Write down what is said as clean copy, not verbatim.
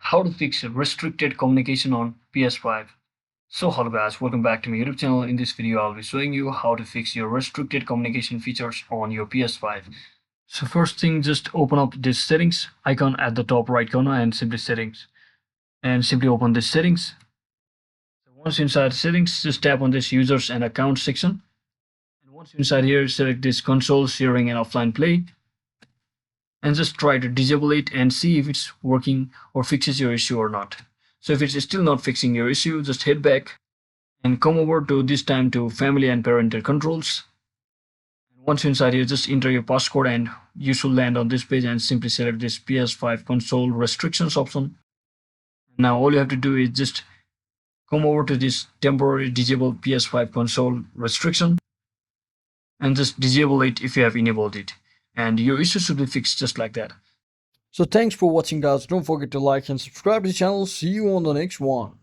how to fix restricted communication on PS5. So hello guys, welcome back to my YouTube channel. In this video I'll be showing you how to fix your restricted communication features on your PS5. So first thing, just open up this settings icon at the top right corner and simply settings, and simply open this settings. So once inside settings, just tap on this users and account section, and once inside here select this console sharing and offline play, and just try to disable it and see if it's working or fixes your issue or not. So if it's still not fixing your issue, just head back and come over to this time to family and parental controls. And once you're inside here, just enter your passcode and you should land on this page and simply select this PS5 console restrictions option. Now all you have to do is just come over to this temporary disable PS5 console restriction and just disable it if you have enabled it, and your issue should be fixed just like that. So thanks for watching guys, don't forget to like and subscribe to the channel, see you on the next one.